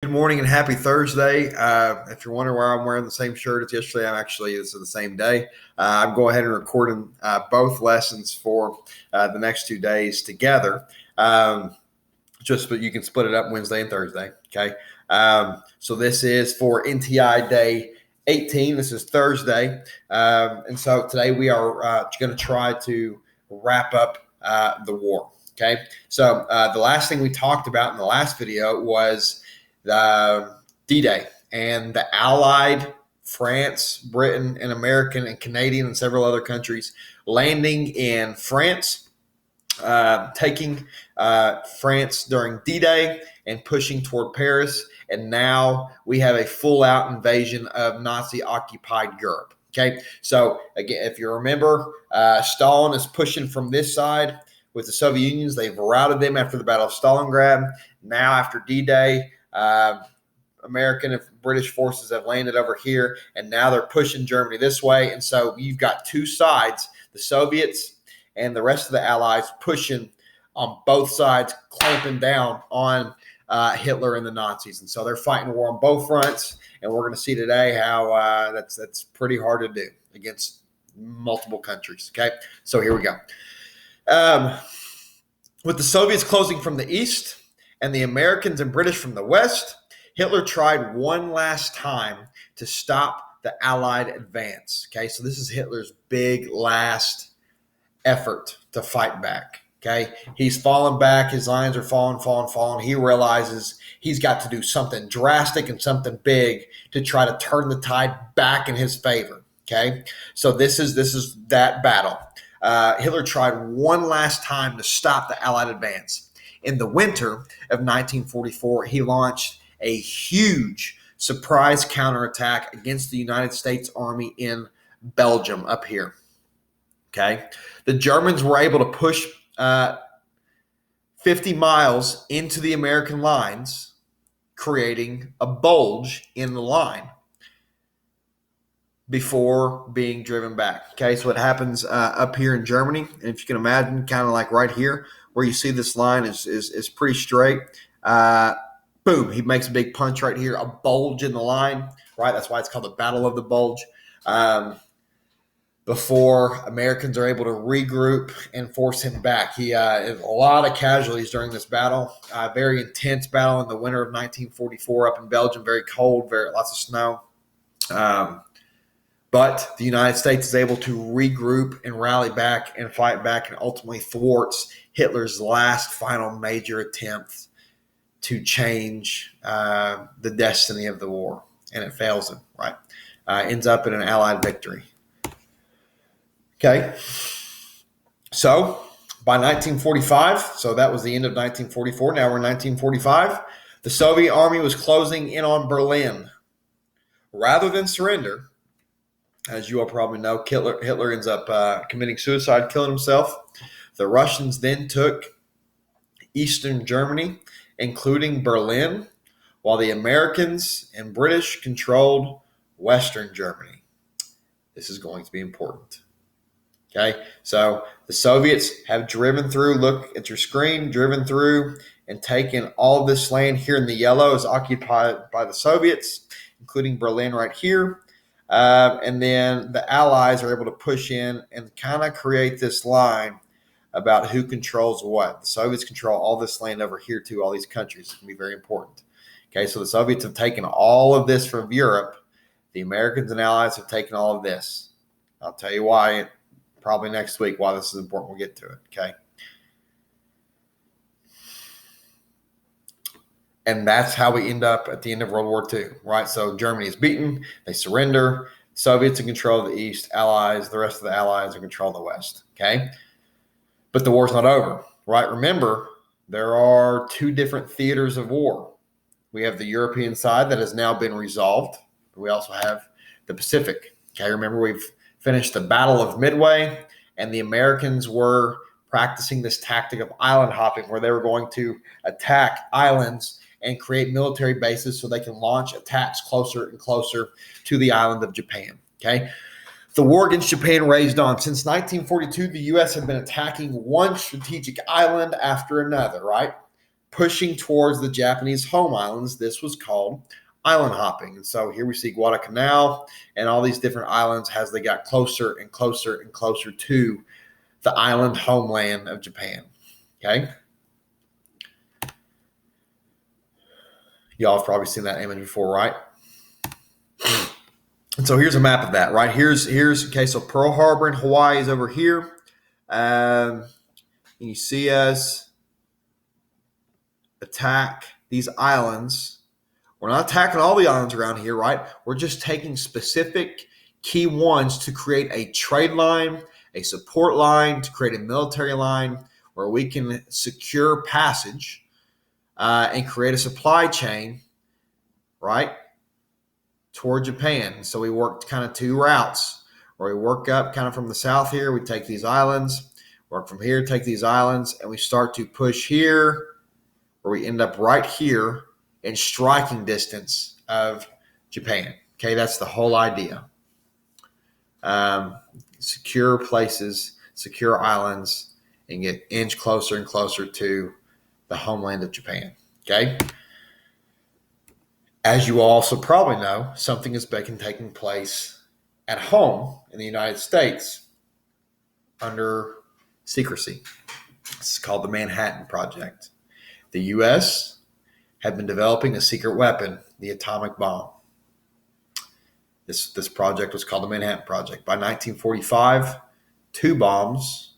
Good morning and happy Thursday. If you're wondering why I'm wearing the same shirt as yesterday, this is the same day. I'm going ahead and recording both lessons for the next 2 days together. Just but you can split it up Wednesday and Thursday. Okay. So this is for NTI day 18. This is Thursday. And so today we are going to try to wrap up the war. Okay. So the last thing we talked about in the last video was the D-Day and the Allied France, Britain, and American and Canadian and several other countries landing in France, taking France during D-Day and pushing toward Paris. And now we have a full-out invasion of Nazi-occupied Europe. Okay, so again, if you remember, Stalin is pushing from this side with the Soviet Union. They've routed them after the Battle of Stalingrad. Now, after D-Day, American and British forces have landed over here, and now they're pushing Germany this way. And so you've got two sides, the Soviets and the rest of the Allies, pushing on both sides, clamping down on Hitler and the Nazis. And so they're fighting a war on both fronts, and we're going to see today how that's pretty hard to do against multiple countries. Okay, so here we go. With the Soviets closing from the east and the Americans and British from the west, Hitler tried one last time to stop the Allied advance. Okay, so this is Hitler's big last effort to fight back. Okay, he's fallen back. His lines are falling. He realizes he's got to do something drastic and something big to try to turn the tide back in his favor. Okay, so this is that battle. Hitler tried one last time to stop the Allied advance. In the winter of 1944, he launched a huge surprise counterattack against the United States Army in Belgium up here. Okay. The Germans were able to push 50 miles into the American lines, creating a bulge in the line before being driven back. Okay, so it happens up here in Germany. And if you can imagine, kind of like right here, where you see this line is pretty straight. Boom, he makes a big punch right here, a bulge in the line, right? That's why it's called the Battle of the Bulge. Before Americans are able to regroup and force him back. He had a lot of casualties during this battle. Very intense battle in the winter of 1944 up in Belgium. Very cold, lots of snow. But the United States is able to regroup and rally back and fight back and ultimately thwarts Hitler's last final major attempt to change the destiny of the war. And it fails him, right? Ends up in an Allied victory. Okay. So by 1945, so that was the end of 1944. Now we're in 1945. The Soviet army was closing in on Berlin. Rather than surrender, as you all probably know, Hitler ends up committing suicide, killing himself. The Russians then took eastern Germany, including Berlin, while the Americans and British controlled western Germany. This is going to be important. Okay, so the Soviets have driven through, look at your screen, driven through and taken all of this land here in the yellow is occupied by the Soviets, including Berlin right here. And then the Allies are able to push in and kind of create this line about who controls what. The Soviets control all this land over here too, all these countries. It's going to be very important. Okay, so the Soviets have taken all of this from Europe. The Americans and Allies have taken all of this. I'll tell you why probably next week, why this is important. We'll get to it, okay? And that's how we end up at the end of World War II, right? So Germany is beaten. They surrender. Soviets in control of the East. Allies, the rest of the Allies in control of the West, okay? But the war's not over, right? Remember, there are two different theaters of war. We have the European side that has now been resolved. But we also have the Pacific, okay? Remember, we've finished the Battle of Midway, and the Americans were practicing this tactic of island hopping where they were going to attack islands and create military bases so they can launch attacks closer and closer to the island of Japan. Okay. The war against Japan raged on. Since 1942, the U.S. had been attacking one strategic island after another, right? pushing towards the Japanese home islands, this was called island hopping. And so here we see Guadalcanal and all these different islands as they got closer and closer and closer to the island homeland of Japan. Okay. Y'all have probably seen that image before, right? And so here's a map of that, right? Here's okay, so Pearl Harbor in Hawaii is over here. And you see us attack these islands. We're not attacking all the islands around here, right? We're just taking specific key ones to create a trade line, a support line, to create a military line where we can secure passage and create a supply chain, right, toward Japan. So we worked kind of two routes, where we work up kind of from the south here. We take these islands, work from here, take these islands, and we start to push here, where we end up right here in striking distance of Japan. Okay, that's the whole idea. Secure places, secure islands, and get inch closer and closer to the homeland of Japan. Okay. As you also probably know, something has been taking place at home in the United States under secrecy. It's called the Manhattan Project. The U.S. had been developing a secret weapon, the atomic bomb. This project was called the Manhattan Project. By 1945, 2 bombs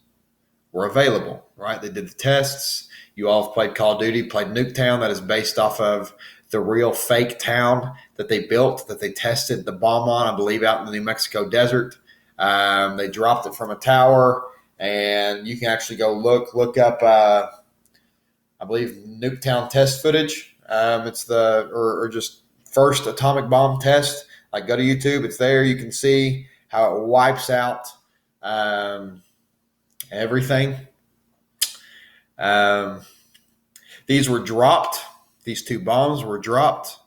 were available, right? They did the tests. You all have played Call of Duty, played Nuketown. That is based off of the real fake town that they built, that they tested the bomb on, I believe, out in the New Mexico desert. They dropped it from a tower, and you can actually go look up, I believe, Nuketown test footage. It's or just first atomic bomb test. Like, go to YouTube, it's there. You can see how it wipes out everything. These were dropped. These 2 bombs were dropped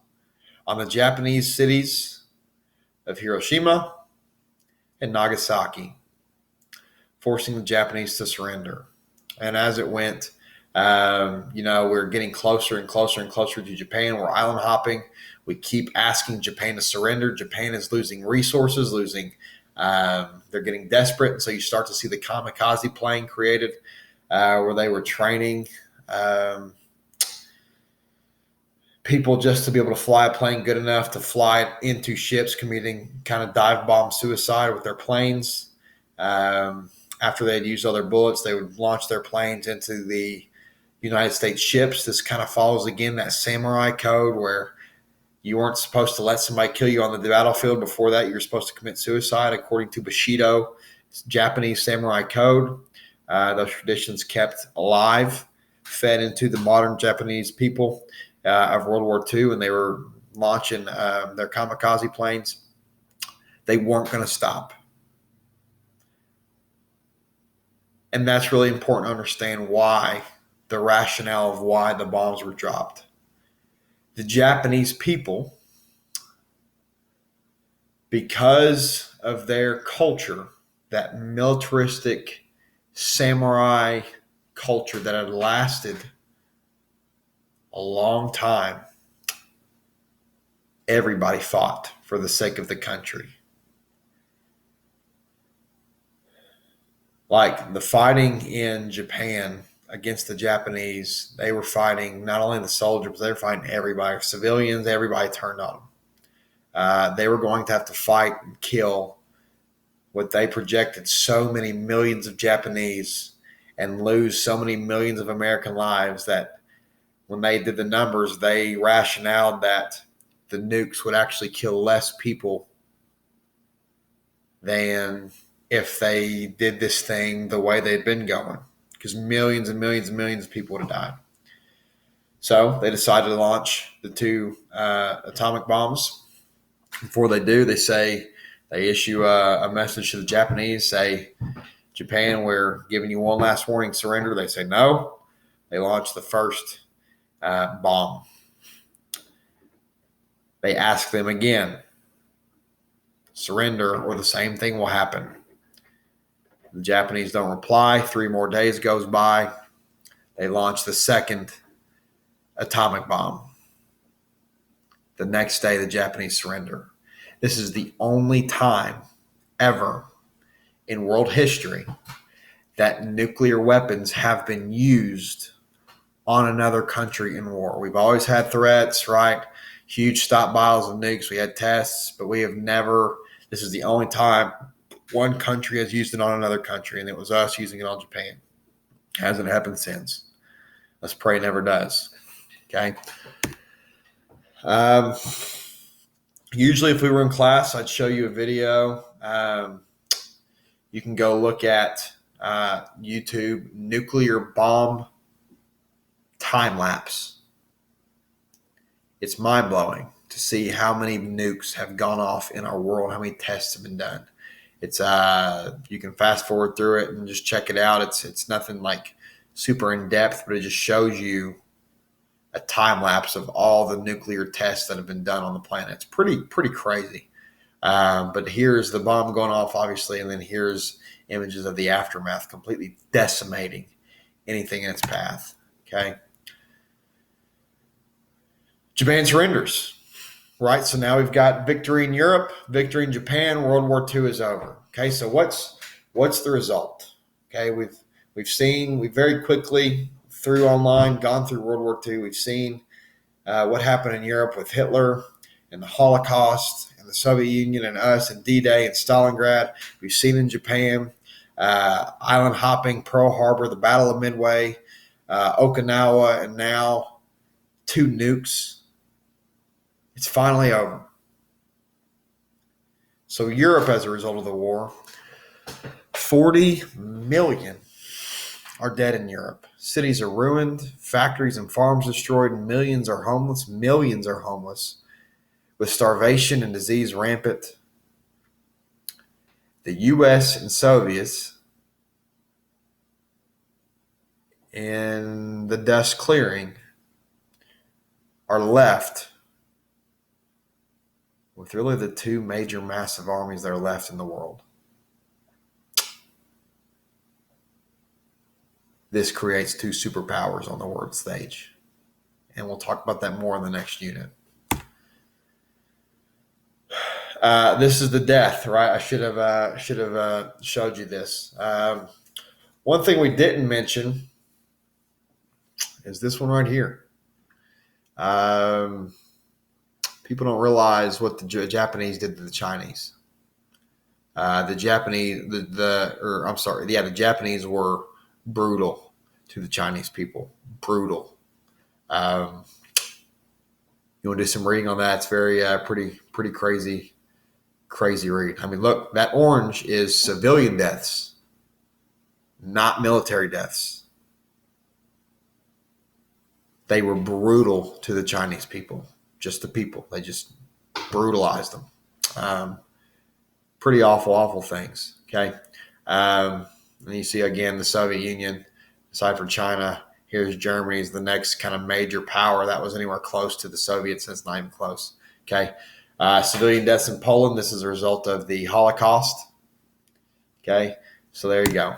on the Japanese cities of Hiroshima and Nagasaki, forcing the Japanese to surrender. And as it went, we're getting closer and closer and closer to Japan. We're island hopping. We keep asking Japan to surrender. Japan is losing resources, they're getting desperate. And so you start to see the kamikaze plane created where they were training people just to be able to fly a plane good enough to fly it into ships, committing kind of dive bomb suicide with their planes. After they had used all their bullets, they would launch their planes into the United States ships. This kind of follows, again, that samurai code where you weren't supposed to let somebody kill you on the battlefield. Before that, you were supposed to commit suicide, according to Bushido, Japanese samurai code. Those traditions kept alive, fed into the modern Japanese people of World War II, and they were launching their kamikaze planes. They weren't going to stop. And that's really important to understand why, the rationale of why the bombs were dropped. The Japanese people, because of their culture, that militaristic samurai culture that had lasted a long time, everybody fought for the sake of the country. Like the fighting in Japan against the Japanese, they were fighting not only the soldiers, they were fighting everybody, civilians, everybody turned on them. They were going to have to fight and kill what they projected so many millions of Japanese and lose so many millions of American lives that when they did the numbers, they rationaled that the nukes would actually kill less people than if they did this thing the way they'd been going, because millions and millions and millions of people would have died. So they decided to launch the 2 atomic bombs. Before they do, they issue a message to the Japanese, say, Japan, we're giving you one last warning, surrender. They say no. They launch the first bomb. They ask them again, surrender or the same thing will happen. The Japanese don't reply. 3 more days goes by. They launch the second atomic bomb. The next day, the Japanese surrender. This is the only time ever in world history that nuclear weapons have been used on another country in war. We've always had threats, right? Huge stockpiles of nukes. We had tests, but we have never, this is the only time one country has used it on another country, and it was us using it on Japan. Hasn't happened since. Let's pray it never does. Okay. Usually, if we were in class, I'd show you a video. You can go look at YouTube nuclear bomb time lapse. It's mind blowing to see how many nukes have gone off in our world, how many tests have been done. It's you can fast forward through it and just check it out. It's nothing like super in depth, but it just shows you a time lapse of all the nuclear tests that have been done on the planet. It's pretty crazy. But here's the bomb going off, obviously, and then here's images of the aftermath, completely decimating anything in its path. Okay. Japan surrenders, right? So now we've got victory in Europe, victory in Japan. World War II is over. Okay, so what's the result? Okay, we've very quickly through online gone through World War II. We've seen what happened in Europe with Hitler and the Holocaust and the Soviet Union and us and D-Day and Stalingrad. We've seen in Japan island hopping, Pearl Harbor, the Battle of Midway, Okinawa, and now 2 nukes. It's finally over. So Europe, as a result of the war, 40 million are dead in Europe. Cities are ruined, factories and farms destroyed, and millions are homeless. Millions are homeless, with starvation and disease rampant. The U.S. and Soviets, in the dust clearing, are left with really the 2 major massive armies that are left in the world. This creates 2 superpowers on the world stage. And we'll talk about that more in the next unit. This is the death, right? I should have showed you this. One thing we didn't mention is this one right here. People don't realize what the Japanese did to the Chinese. The Japanese were brutal to the Chinese people. Brutal. You want to do some reading on that? It's very pretty crazy read. I mean, look, that orange is civilian deaths, not military deaths. They were brutal to the Chinese people. Just the people. They just brutalized them. Pretty awful things. Okay. And you see, again, the Soviet Union, aside from China, here's Germany is the next kind of major power that was anywhere close to the Soviets. It's not even close. Okay. Civilian deaths in Poland. This is a result of the Holocaust. Okay. So there you go.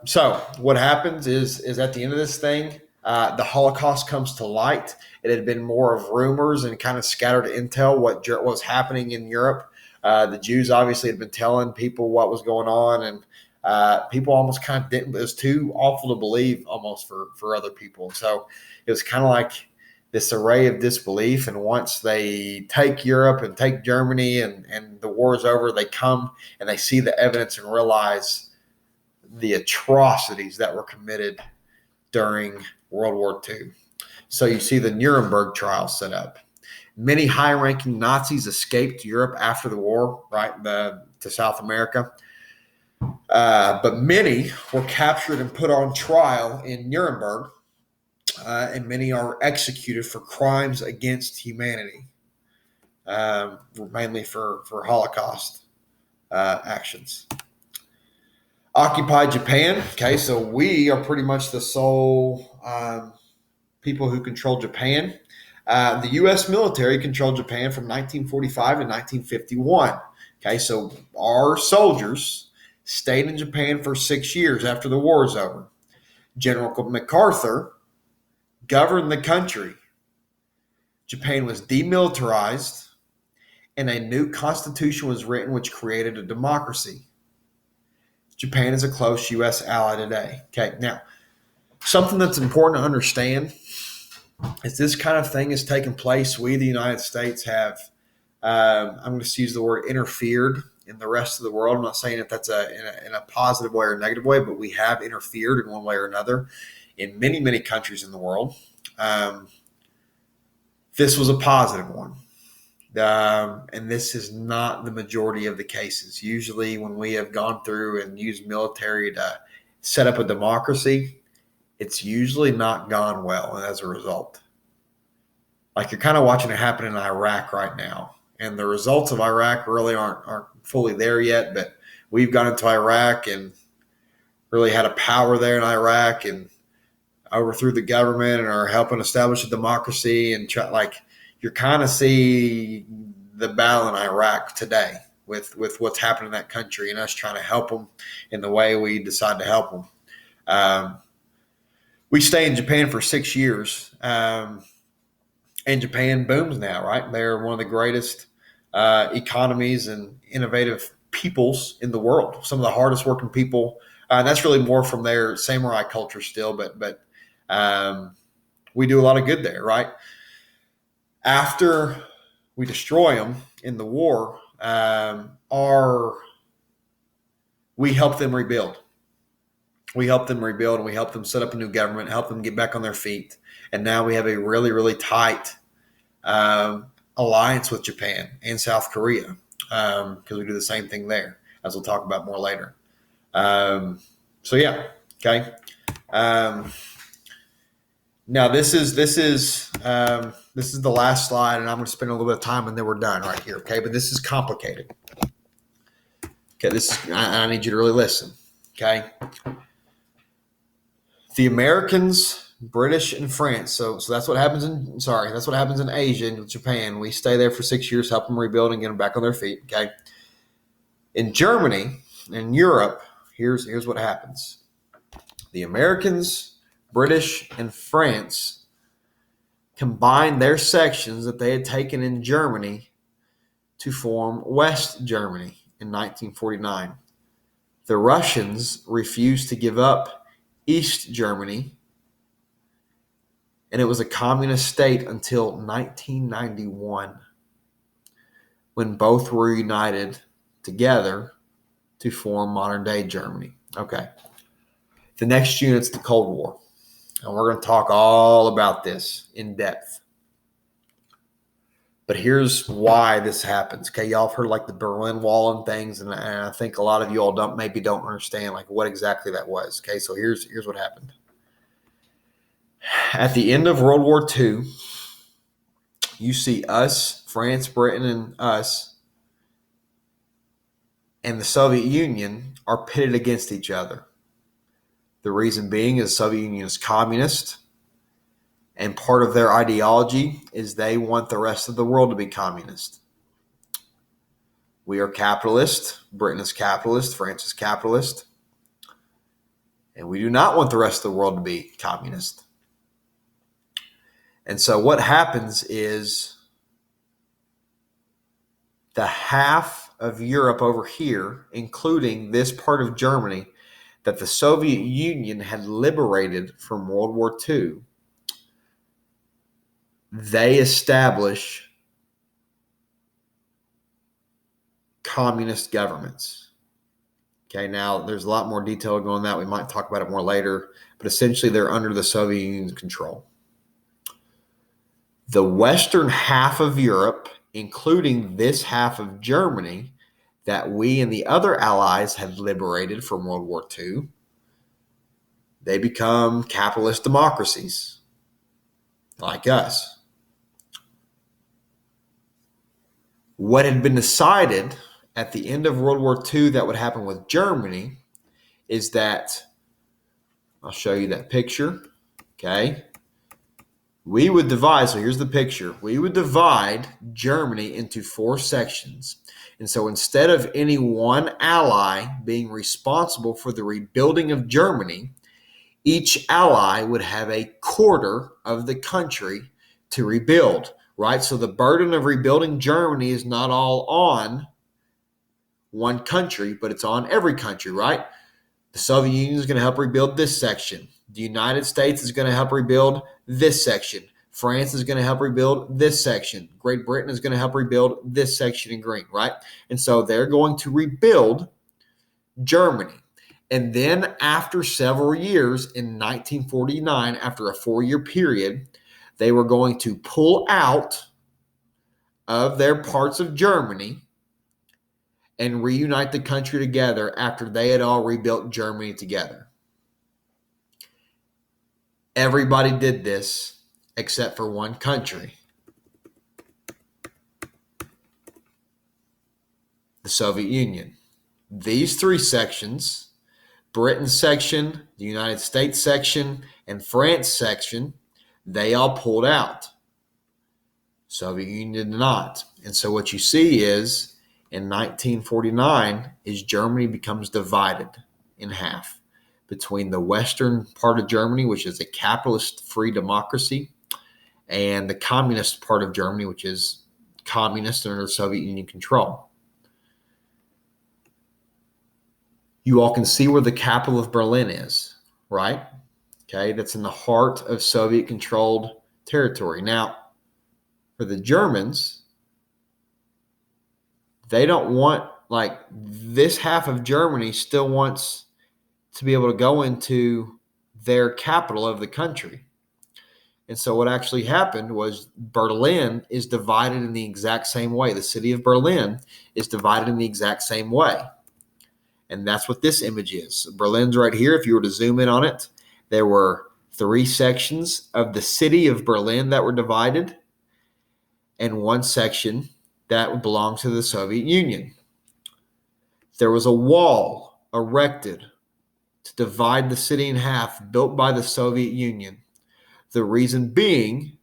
So what happens is at the end of this thing, the Holocaust comes to light. It had been more of rumors and kind of scattered intel what was happening in Europe. The Jews obviously had been telling people what was going on, and people almost kind of didn't. It was too awful to believe almost for other people. So it was kind of like this array of disbelief. And once they take Europe and take Germany and the war is over, they come and they see the evidence and realize the atrocities that were committed during World War II. So you see the Nuremberg trial set up. Many high-ranking Nazis escaped Europe after the war, right, to South America. But many were captured and put on trial in Nuremberg, and many are executed for crimes against humanity, mainly for Holocaust actions. Occupied Japan. Okay, so we are pretty much the sole people who control Japan. The U.S. military controlled Japan from 1945 to 1951. Okay, so our soldiers stayed in Japan for 6 years after the war is over. General MacArthur governed the country. Japan was demilitarized, and a new constitution was written which created a democracy. Japan is a close U.S. ally today. Okay, now, something that's important to understand is this kind of thing has taken place. We, the United States, have, I'm going to use the word interfered in the rest of the world. I'm not saying that that's in a positive way or a negative way, but we have interfered in one way or another in many, many countries in the world. This was a positive one. And this is not the majority of the cases. Usually when we have gone through and used military to set up a democracy, it's usually not gone well as a result. Like you're kind of watching it happen in Iraq right now. And the results of Iraq really aren't fully there yet, but we've gone into Iraq and really had a power there in Iraq and overthrew the government and are helping establish a democracy and you're kind of see the battle in Iraq today with what's happening in that country and us trying to help them in the way we decide to help them. We stay in Japan for 6 years, and Japan booms now, right? They're one of the greatest economies and innovative peoples in the world. Some of the hardest working people. And that's really more from their samurai culture still, but we do a lot of good there, right? After we destroy them in the war, we help them rebuild. We help them rebuild and we help them set up a new government, help them get back on their feet. And now we have a really, really tight alliance with Japan and South Korea because we do the same thing there, as we'll talk about more later. So yeah, okay. Now this is the last slide, and I'm going to spend a little bit of time, and then we're done right here. Okay, but this is complicated. Okay, I need you to really listen. Okay, the Americans, British, and France. So that's what happens that's what happens in Asia and Japan. We stay there for 6 years, help them rebuild and get them back on their feet. Okay, in Germany and Europe, here's what happens. The Americans, British, and France combined their sections that they had taken in Germany to form West Germany in 1949. The Russians refused to give up East Germany, and it was a communist state until 1991 when both were united together to form modern-day Germany. Okay. The next unit's the Cold War. And we're going to talk all about this in depth. But here's why this happens. Okay, y'all have heard like the Berlin Wall and things, and I think a lot of you all don't understand like what exactly that was. Okay, so here's what happened. At the end of World War II, you see us, France, Britain, and us, and the Soviet Union are pitted against each other. The reason being is the Soviet Union is communist, and part of their ideology is they want the rest of the world to be communist. We are capitalist. Britain is capitalist. France is capitalist. And we do not want the rest of the world to be communist. And so what happens is the half of Europe over here, including this part of Germany, that the Soviet Union had liberated from World War II, they establish communist governments. Okay, now there's a lot more detail going on that. We might talk about it more later, but essentially they're under the Soviet Union's control. The western half of Europe, including this half of Germany, that we and the other allies had liberated from World War II, they become capitalist democracies like us. What had been decided at the end of World War II that would happen with Germany is that, I'll show you that picture, okay? We would divide, so here's the picture. We would divide Germany into 4 sections. And so instead of any one ally being responsible for the rebuilding of Germany, each ally would have a quarter of the country to rebuild, right? So the burden of rebuilding Germany is not all on one country, but it's on every country, right? The Soviet Union is going to help rebuild this section. The United States is going to help rebuild this section. France is going to help rebuild this section. Great Britain is going to help rebuild this section in green, right? And so they're going to rebuild Germany. And then after several years in 1949, after a 4-year period, they were going to pull out of their parts of Germany and reunite the country together after they had all rebuilt Germany together. Everybody did this except for one country, the Soviet Union. These three sections, Britain section, the United States section, and France section, they all pulled out. Soviet Union did not. And so what you see is in 1949 is Germany becomes divided in half between the western part of Germany, which is a capitalist free democracy, and the communist part of Germany, which is communist under Soviet Union control. You all can see where the capital of Berlin is, right? Okay, that's in the heart of Soviet-controlled territory. Now, for the Germans, they don't want, like, this half of Germany still wants to be able to go into their capital of the country. And so what actually happened was Berlin is divided in the exact same way. The city of Berlin is divided in the exact same way. And that's what this image is. Berlin's right here. If you were to zoom in on it, there were 3 sections of the city of Berlin that were divided and 1 section that belonged to the Soviet Union. There was a wall erected to divide the city in half, built by the Soviet Union. The reason being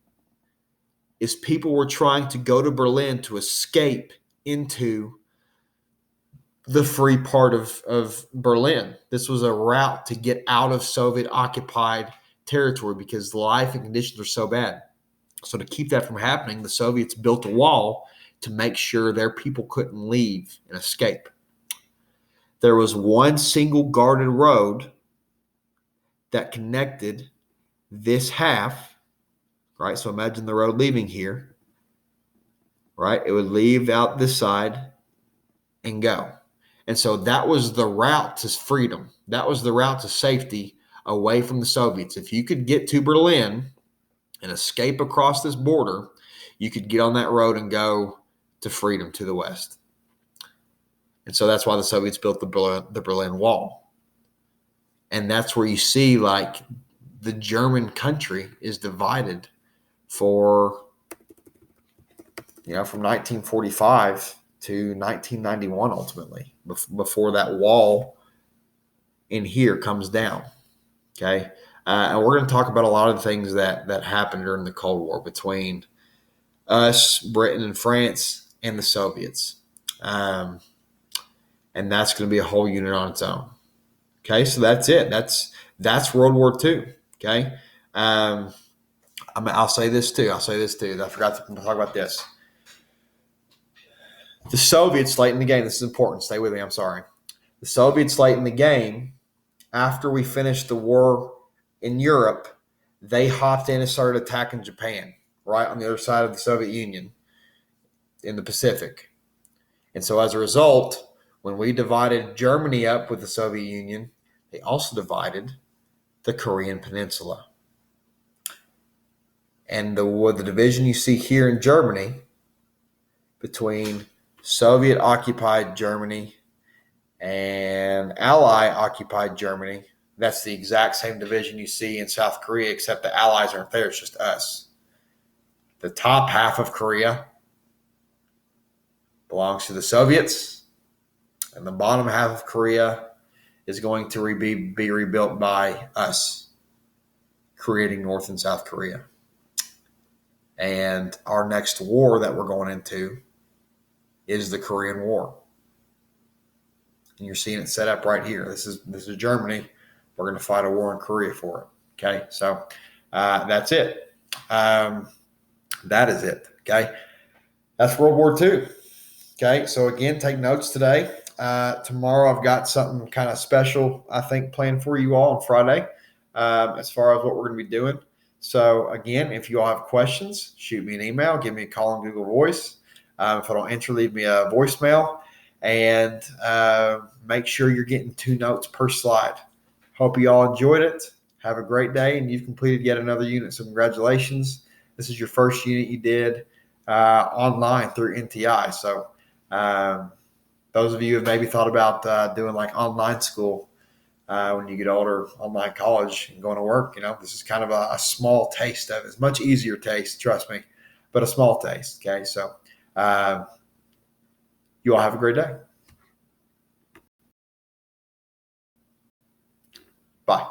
is people were trying to go to Berlin to escape into the free part of Berlin. This was a route to get out of Soviet-occupied territory because life and conditions are so bad. So to keep that from happening, the Soviets built a wall to make sure their people couldn't leave and escape. There was one single guarded road that connected this half, right? So imagine the road leaving here, right? It would leave out this side and go. And so that was the route to freedom. That was the route to safety away from the Soviets. If you could get to Berlin and escape across this border, you could get on that road and go to freedom to the west. And so that's why the Soviets built the Berlin Wall. And that's where you see, like, the German country is divided for, from 1945 to 1991 ultimately, before that wall in here comes down. Okay. And we're going to talk about a lot of the things that happened during the Cold War between us, Britain, and France, and the Soviets. And that's going to be a whole unit on its own. Okay. So that's it. That's World War II. Okay. I'll say this too. I forgot to talk about this. The Soviets late in the game. This is important. Stay with me. I'm sorry. The Soviets late in the game, after we finished the war in Europe, they hopped in and started attacking Japan, right on the other side of the Soviet Union in the Pacific. And so as a result, when we divided Germany up with the Soviet Union, they also divided the Korean Peninsula. And the division you see here in Germany between Soviet-occupied Germany and Ally-occupied Germany, that's the exact same division you see in South Korea, except the Allies aren't there. It's just us. The top half of Korea belongs to the Soviets, and the bottom half of Korea is going to be rebuilt by us, creating North and South Korea. And our next war that we're going into is the Korean War. And you're seeing it set up right here. This is Germany we're going to fight a war in Korea for it. Okay, so that's it. That is it. Okay, that's World War II. Okay, so again, take notes today. Tomorrow, I've got something kind of special, I think, planned for you all on Friday as far as what we're going to be doing. So, again, if you all have questions, shoot me an email, give me a call on Google Voice. If I don't answer, leave me a voicemail. And make sure you're getting 2 notes per slide. Hope you all enjoyed it. Have a great day, and you've completed yet another unit. So, congratulations. This is your first unit you did online through NTI. So, those of you who have maybe thought about doing like online school when you get older, online college and going to work, this is kind of a small taste of it. It's much easier taste, trust me, but a small taste. Okay, so you all have a great day. Bye.